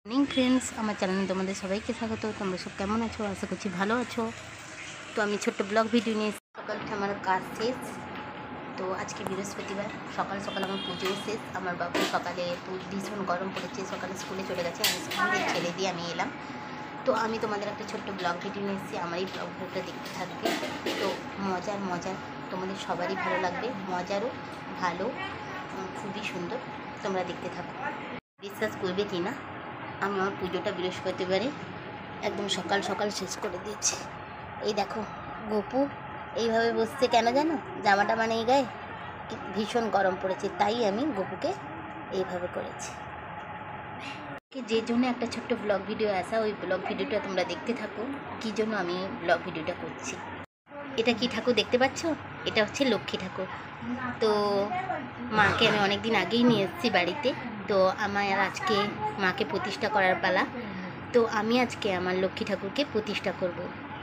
Morning friends, আমার চ্যানেলে তোমাদের সবাইকে স্বাগত। তোমরা সব কেমন আছো? আশা করছি ভালো আছো। তো আমি ছোট্ট ব্লগ ভিডিও নিয়ে সকাল উঠে আমার কাজ শেষ। তো আজকে বৃহস্পতিবার, সকাল সকাল আমার পুজোও শেষ। আমার বাবু সকালে ভীষণ গরম পড়েছে, সকালে স্কুলে চলে গেছে। আমি স্কুলে ছেড়ে দিয়ে আমি এলাম। তো আমি তোমাদের একটা ছোট্ট ব্লগ ভিডিও নিয়ে এসেছি। আমার এই ব্লগ ভিডিওটা দেখতে থাকবে। তো মজার তোমাদের সবারই ভালো লাগবে, মজারও ভালো, খুবই সুন্দর। তোমরা দেখতে থাকো। বিশ্বাস করবে কি না, আমি আমার পুজোটা বৃহস্পতিবারে একদম সকাল সকাল শেষ করে দিয়েছি। এই দেখো, গপু এইভাবে বসছে কেন জানো? জামাটা মানে এই গায়ে ভীষণ গরম পড়েছে, তাই আমি গপুকে এইভাবে করেছি। যে জন্য একটা ছোট্ট ব্লগ ভিডিও আসা, ওই ব্লগ ভিডিওটা তোমরা দেখতে থাকো। কী জন্য আমি ব্লগ ভিডিওটা করছি। এটা কি ঠাকুর দেখতে পাচ্ছ? এটা হচ্ছে লক্ষ্মী ঠাকুর। তো মাকে আমি অনেক দিন আগেই নিয়ে এসেছি বাড়িতে। তো আমার আজকে মাকে প্রতিষ্ঠা করার পালা। তো আমি আজকে আমার লক্ষ্মী ঠাকুরকে প্রতিষ্ঠা করব,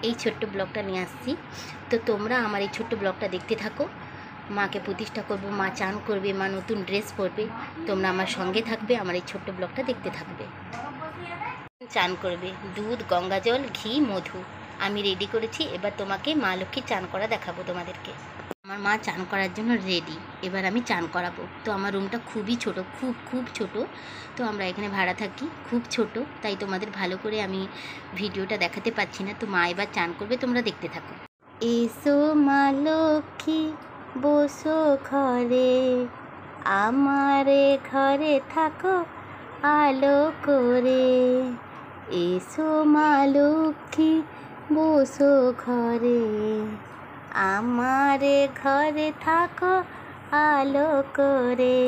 এই ছোট্ট ব্লগটা নিয়ে আসছি। তো তোমরা আমার এই ছোট্ট ব্লগটা দেখতে থাকো। মাকে প্রতিষ্ঠা করব, মা চান করবে, মা নতুন ড্রেস পরবে। তোমরা আমার সঙ্গে থাকবে, আমার এই ছোট্ট ব্লগটা দেখতে থাকবে। চান করবে, দুধ, গঙ্গা জল, ঘি, মধু আমি রেডি করেছি। এবার তোমাকে মা লক্ষ্মী চান করা দেখাবো তোমাদেরকে। আমার মা চান করার জন্য রেডি, এবার আমি চান করাবো। তো আমার রুমটা খুবই ছোট, খুব ছোট। তো আমরা এখানে ভাড়া থাকি, খুব ছোট, তাই তোমাদের ভালো করে আমি ভিডিওটা দেখাতে পাচ্ছি না। তো মা এবার চান করবে, তোমরা দেখতে থাকো। এসো মা লক্ষ্মী, বসো ঘরে, আমারে ঘরে থাকো আলো করে। এসো মা লক্ষ্মী, বসো ঘরে, আমারে ঘরে থাকো আলো করে।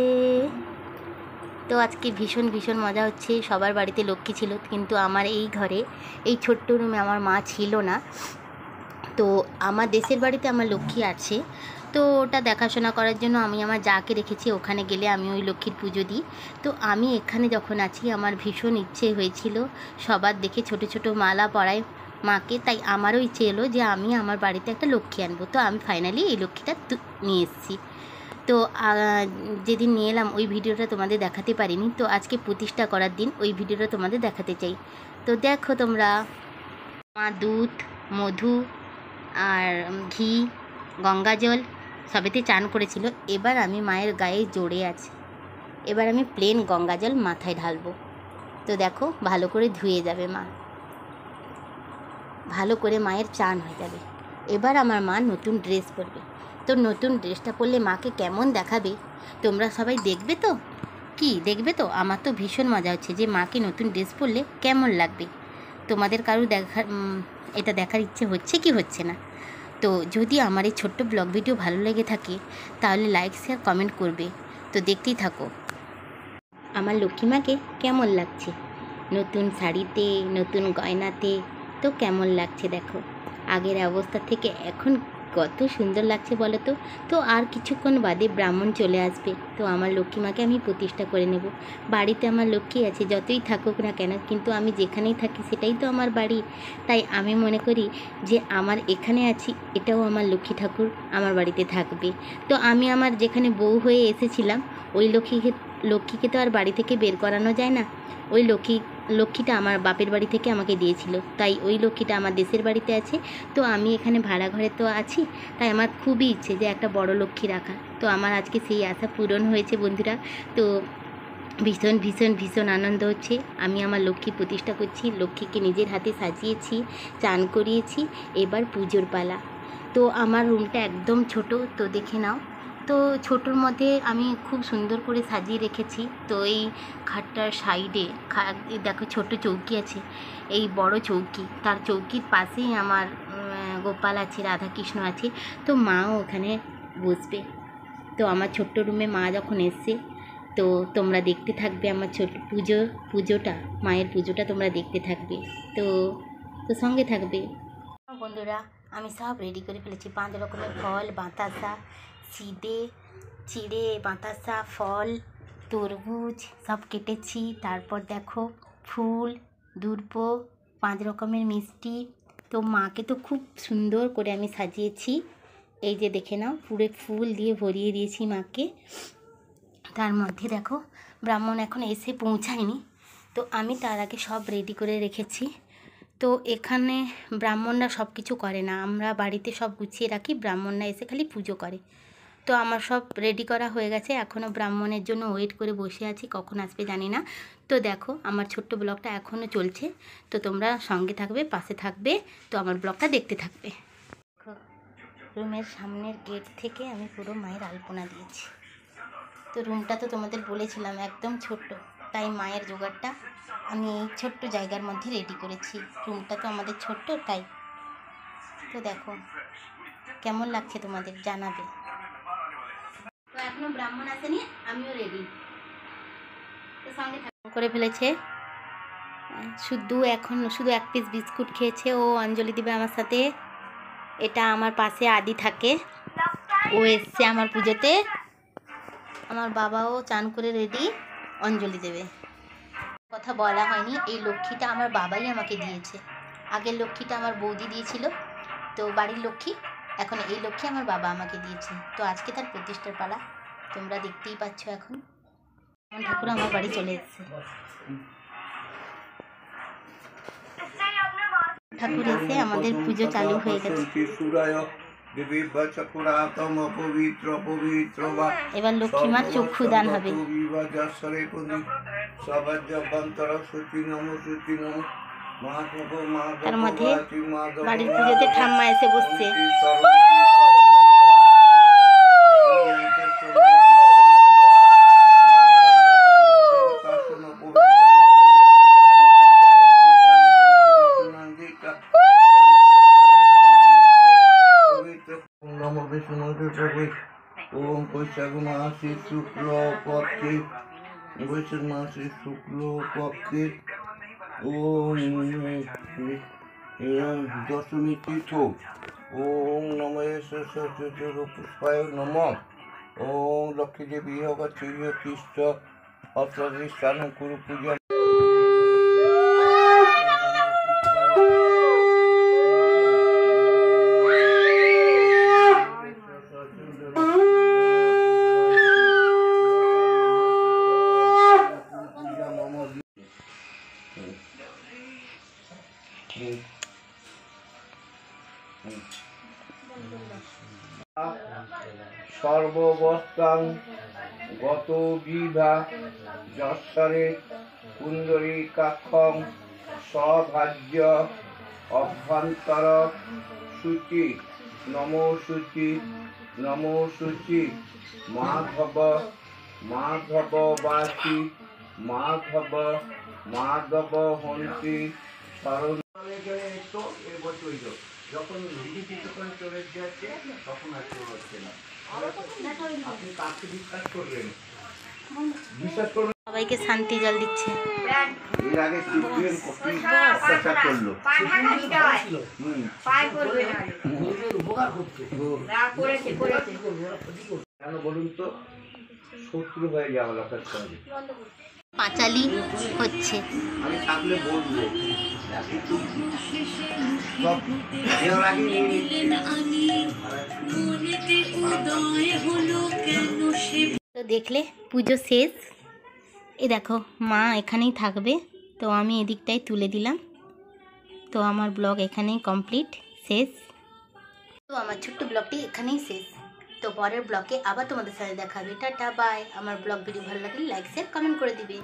তো আজকে ভীষণ মজা হচ্ছে। সবার বাড়িতে লক্ষ্মী ছিল, কিন্তু আমার এই ঘরে, এই ছোট্ট রুমে আমার মা ছিল না। তো আমার দেশের বাড়িতে আমার লক্ষ্মী আছে, তো ওটা দেখাশোনা করার জন্য আমি আমার যাকে রেখেছি। ওখানে গেলে আমি ওই লক্ষ্মীর পুজো দিই। তো আমি এখানে যখন আছি, আমার ভীষণ ইচ্ছে হয়েছিল সবার দেখে ছোট ছোট মালা পরায় মাকে, তাই আমারও ইচ্ছে এলো যে আমি আমার বাড়িতে একটা লক্ষ্মী আনবো। তো আমি ফাইনালি এই লক্ষ্মীটা নিয়ে এসেছি। তো যেদিন নিয়ে এলাম ওই ভিডিওটা তোমাদের দেখাতে পারিনি। তো আজকে প্রতিষ্ঠা করার দিন ওই ভিডিওটা তোমাদের দেখাতে চাই। তো দেখো তোমরা, মা দুধ, মধু আর ঘি, গঙ্গা জল সবেতে চান করেছিল। এবার আমি মায়ের গায়ে জড়ে আছি, এবার আমি প্লেন গঙ্গা জল মাথায় ঢালবো। তো দেখো, ভালো করে ধুয়ে যাবে মা, ভালো করে মায়ের চান হয়ে যাবে। এবার আমার মা নতুন ড্রেস পরবে। তো নতুন ড্রেসটা পরলে মাকে কেমন দেখাবে তোমরা সবাই দেখবে তো? কি দেখবে তো? আমার তো ভীষণ মজা হচ্ছে যে মাকে নতুন ড্রেস পরলে কেমন লাগবে। তোমাদের কারো এটা দেখার ইচ্ছে হচ্ছে কি হচ্ছে না? তো যদি আমার এই ছোট্ট ব্লগ ভিডিও ভালো লেগে থাকে, তাহলে লাইক, শেয়ার, কমেন্ট করবে। তো দেখতেই থাকো আমার লক্ষ্মীমাকে কেমন লাগছে নতুন শাড়িতে, নতুন গয়নাতে। তো কেমন লাগছে দেখো, আগের অবস্থা থেকে এখন কত সুন্দর লাগছে বলো তো। তো আর কিছুক্ষণ বাদে ব্রাহ্মণ চলে আসবে। তো আমার লক্ষ্মীমাকে আমি প্রতিষ্ঠা করে নেব। বাড়িতে আমার লক্ষ্মী আছে, যতই থাকুক না কেন, কিন্তু আমি যেখানেই থাকি সেটাই তো আমার বাড়ি। তাই আমি মনে করি যে আমার এখানে আছি, এটাও আমার লক্ষ্মী ঠাকুর আমার বাড়িতে থাকবে। তো আমি আমার যেখানে বউ হয়ে এসেছিলাম, ওই লক্ষ্মীকে তো আর বাড়ি থেকে বের করানো যায় না। ওই লক্ষ্মীটা আমার বাপের বাড়ি থেকে আমাকে দিয়েছিল, তাই ওই লক্ষ্মীটা আমার দেশের বাড়িতে আছে। তো আমি এখানে ভাড়া ঘরে তো আছি, তাই আমার খুবই ইচ্ছে যে একটা বড় লক্ষ্মী রাখা। তো আমার আজকে সেই আশা পূরণ হয়েছে বন্ধুরা। তো ভীষণ আনন্দ হচ্ছে। আমি আমার লক্ষ্মী প্রতিষ্ঠা করছি, লক্ষ্মীকে নিজের হাতে সাজিয়েছি, চান করিয়েছি। এবার পুজোর পালা। তো আমার রুমটা একদম ছোট, তো দেখে নাও। তো ছোটোর মধ্যে আমি খুব সুন্দর করে সাজিয়ে রেখেছি। তো এই খাটটার সাইডে দেখো ছোট চৌকি আছে, এই বড় চৌকি, তার চৌকির পাশেই আমার গোপাল আছে, রাধাকৃষ্ণ আছে। তো মাও ওখানে বসবে। তো আমার ছোট্ট রুমে মা যখন এসছে, তো তোমরা দেখতে থাকবে আমার ছোট পুজোটা, মায়ের পুজোটা তোমরা দেখতে থাকবে। তো তো সঙ্গে থাকবে বন্ধুরা। আমি সব রেডি করে ফেলেছি, 5 রকমের ফল, বাতাসা, চিড়ে, বাতাসা, ফল, তরমুজ সব কেটেছি। তারপর দেখো ফুল, দূর্ব, 5 রকমের মিষ্টি। তো মাকে তো খুব সুন্দর করে আমি সাজিয়েছি। এই যে দেখে নাও, পুরো ফুল দিয়ে ভরিয়ে দিয়েছি মাকে। তার মধ্যে দেখো, ব্রাহ্মণ এখন এসে পৌঁছায়নি, তো আমি তার আগে সব রেডি করে রেখেছি। তো এখানে ব্রাহ্মণরা সব কিছু করে না, আমরা বাড়িতে সব গুছিয়ে রাখি, ব্রাহ্মণরা এসে খালি পুজো করে। তো আমার সব রেডি করা হয়ে গেছে, এখনও ব্রাহ্মণের জন্য ওয়েট করে বসে আছি, কখন আসবে জানি না। তো দেখো আমার ছোট্ট ব্লগটা এখনও চলছে, তো তোমরা সঙ্গে থাকবে, পাশে থাকবে, তো আমার ব্লগটা দেখতে থাকবে। রুমের সামনের গেট থেকে আমি পুরো মায়ের আলপনা দিয়েছি। তো রুমটা তো তোমাদের বলেছিলাম একদম ছোট্ট, তাই মায়ের জোগাড়টা আমি এই ছোট্ট জায়গার মধ্যে রেডি করেছি। রুমটা তো আমাদের ছোট্ট, তাই। তো দেখো কেমন লাগছে তোমাদের জানাবে। তো এখনো ব্রাহ্মণ আসেনি, আমিও রেডি। তো সঙ্গে করে ফেলেছে, শুধু এক পিস বিস্কুট খেয়েছে, ও অঞ্জলি দিবে আমার সাথে। এটা আমার পাশে আদি থাকে, ও এসছে আমার পুজোতে। আমার বাবাও চান করে রেডি, অঞ্জলি দেবে। কথা বলা হয়নি, এই লক্ষ্মীটা আমার বাবাই আমাকে দিয়েছে। আগের লক্ষ্মীটা আমার বৌদি দিয়েছিল, তো বাড়ির লক্ষ্মী। এখন এই লক্ষ্মী আমার বাবা আমাকে দিয়েছে। তো আজকে তার প্রতিষ্ঠার পালা, তোমরা দেখতেই পাচ্ছ। এখন ঠাকুর আমার বাড়ি চলে এসেছে। ঠাকুর এসে আমাদের পুজো চালু হয়ে গেছে। এবার লক্ষ্মী মার চক্ষু দান হবে। তার মধ্যে বাড়ির পুজোতে ঠাম্মা এসে বসছে। ओम वैशाख मासे शुक्ल पक्षे वैशाख मासे शुक्ल पक्षे ओम दशमी तीर्थ ओम नमः सरस्वती पुष्पाय नमः ओम लक्ष्मी देवी होगा कृष्ण अष्टादशान कुरु पूजा। सर्वबस्तां गतो विभा যশ্বরে পুণ্ডরীকাক্ষং সভাজ্য অভ্যন্তর শুচি নমো শুচি নমো শুচি মাধব মাধববাসী মাধব মাধব হন্তি শরণ। যখন দিদি কিছুক্ষণ চলে যাচ্ছে তখন আর কেউ হচ্ছে না। আপনি কাকে বিশ্বাস করবেন? বিশ্বাস করবেন। সবাইকে শান্তি জল দিচ্ছে। এর আগে সিপিএম কপি অত্যাচার করলো, উপকার করছে, কেন বলুন তো? শত্রু হয়ে যাওয়া লোকের সঙ্গে পাঁচালি হচ্ছে। আমি থাকলে বলবো তো দেখলে পুজো শেষ। এই দেখো মা এখানেই থাকবে, তো আমি এদিকটাই তুলে দিলাম। তো আমার ব্লগ এখানেই কমপ্লিট শেষ। তো আমার ছোট্ট ব্লগটি এখানেই শেষ। তো পরের ব্লগে আবার তোমাদের সাথে দেখা হবে। Tata bye. আমার ব্লগ ভিডিও ভালো লাগলে লাইক শেয়ার কমেন্ট করে দিবে।